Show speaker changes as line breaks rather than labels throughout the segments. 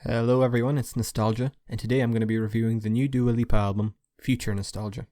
Hello everyone, it's Nostalgia, and today I'm going to be reviewing the new Dua Lipa album, Future Nostalgia.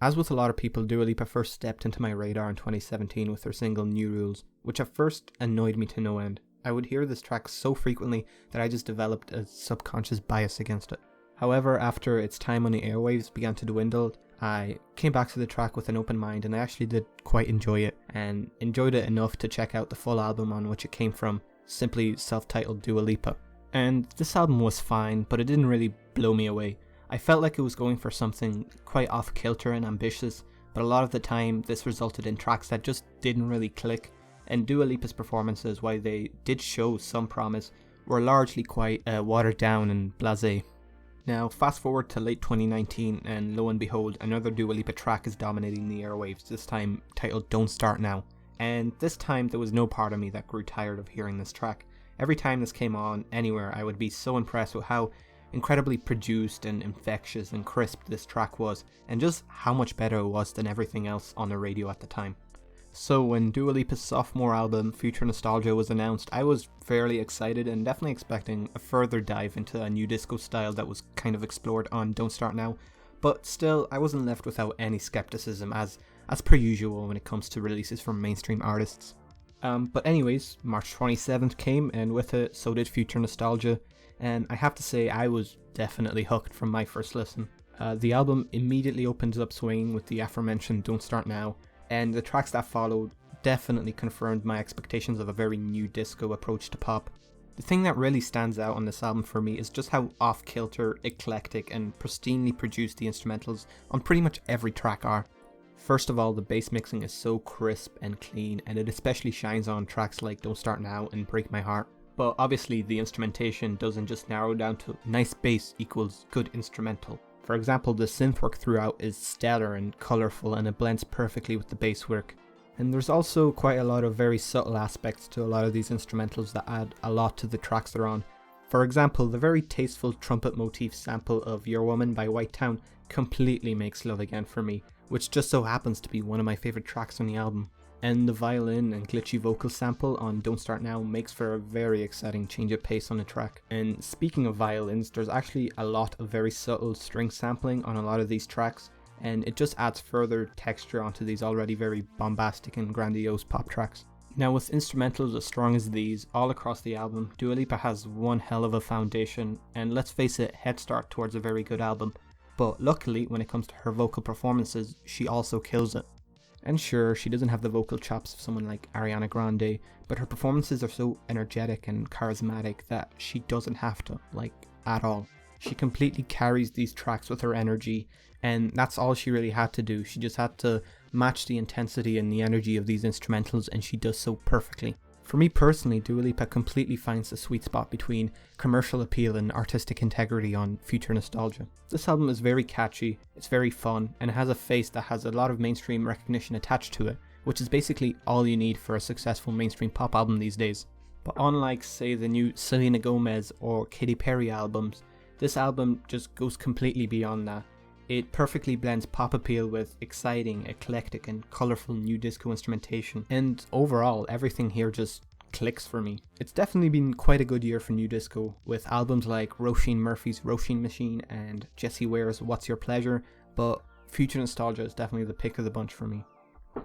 As with a lot of people, Dua Lipa first stepped into my radar in 2017 with her single New Rules, which at first annoyed me to no end. I would hear this track so frequently that I just developed a subconscious bias against it. However, after its time on the airwaves began to dwindle, I came back to the track with an open mind and I actually did quite enjoy it, and enjoyed it enough to check out the full album on which it came from, simply self-titled Dua Lipa. And this album was fine, but it didn't really blow me away. I felt like it was going for something quite off-kilter and ambitious, but a lot of the time this resulted in tracks that just didn't really click, and Dua Lipa's performances, while they did show some promise, were largely quite watered down and blasé. Now fast forward to late 2019 and lo and behold, another Dua Lipa track is dominating the airwaves, this time titled Don't Start Now. And this time there was no part of me that grew tired of hearing this track. Every time this came on anywhere, I would be so impressed with how incredibly produced and infectious and crisp this track was, and just how much better it was than everything else on the radio at the time. So when Dua Lipa's sophomore album, Future Nostalgia, was announced, I was fairly excited and definitely expecting a further dive into a new disco style that was kind of explored on Don't Start Now, but still I wasn't left without any skepticism as per usual when it comes to releases from mainstream artists. But anyways, March 27th came, and with it so did Future Nostalgia, and I have to say I was definitely hooked from my first listen. The album immediately opens up swinging with the aforementioned Don't Start Now, and the tracks that followed definitely confirmed my expectations of a very new disco approach to pop. The thing that really stands out on this album for me is just how off-kilter, eclectic and pristinely produced the instrumentals on pretty much every track are. First of all, the bass mixing is so crisp and clean, and it especially shines on tracks like Don't Start Now and Break My Heart. But obviously the instrumentation doesn't just narrow down to nice bass equals good instrumental. For example, the synth work throughout is stellar and colourful, and it blends perfectly with the bass work. And there's also quite a lot of very subtle aspects to a lot of these instrumentals that add a lot to the tracks they're on. For example, the very tasteful trumpet motif sample of Your Woman by White Town completely makes Love Again for me, which just so happens to be one of my favourite tracks on the album. And the violin and glitchy vocal sample on Don't Start Now makes for a very exciting change of pace on the track. And speaking of violins, there's actually a lot of very subtle string sampling on a lot of these tracks, and it just adds further texture onto these already very bombastic and grandiose pop tracks. Now with instrumentals as strong as these all across the album, Dua Lipa has one hell of a foundation, and let's face it, head start towards a very good album. But luckily, when it comes to her vocal performances, she also kills it. And sure, she doesn't have the vocal chops of someone like Ariana Grande, but her performances are so energetic and charismatic that she doesn't have to, at all. She completely carries these tracks with her energy, and that's all she really had to do. She just had to match the intensity and the energy of these instrumentals, and she does so perfectly. For me personally, Dua Lipa completely finds the sweet spot between commercial appeal and artistic integrity on Future Nostalgia. This album is very catchy, it's very fun, and it has a face that has a lot of mainstream recognition attached to it, which is basically all you need for a successful mainstream pop album these days. But unlike, say, the new Selena Gomez or Katy Perry albums, this album just goes completely beyond that. It perfectly blends pop appeal with exciting, eclectic and colourful new disco instrumentation, and overall everything here just clicks for me. It's definitely been quite a good year for new disco, with albums like Roisin Murphy's Roisin Machine and Jessie Ware's What's Your Pleasure, but Future Nostalgia is definitely the pick of the bunch for me.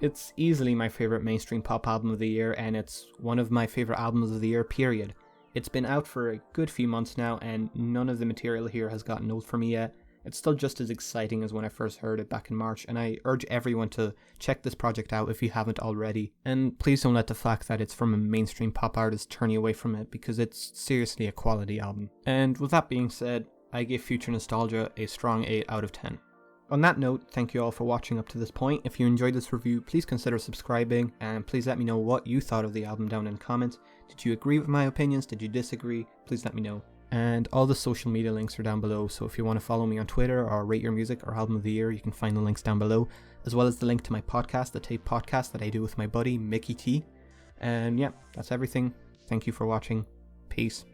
It's easily my favourite mainstream pop album of the year, and it's one of my favourite albums of the year, period. It's been out for a good few months now, and none of the material here has gotten old for me yet. It's still just as exciting as when I first heard it back in March, and I urge everyone to check this project out if you haven't already. And please don't let the fact that it's from a mainstream pop artist turn you away from it, because it's seriously a quality album. And with that being said, I give Future Nostalgia a strong 8 out of 10. On that note, thank you all for watching up to this point. If you enjoyed this review, please consider subscribing, and please let me know what you thought of the album down in the comments. Did you agree with my opinions? Did you disagree? Please let me know. And all the social media links are down below, so if you want to follow me on Twitter or rate your music or album of the year, you can find the links down below, as well as the link to my podcast, the Tape Podcast, that I do with my buddy Mickey T. And yeah, that's everything. Thank you for watching. Peace.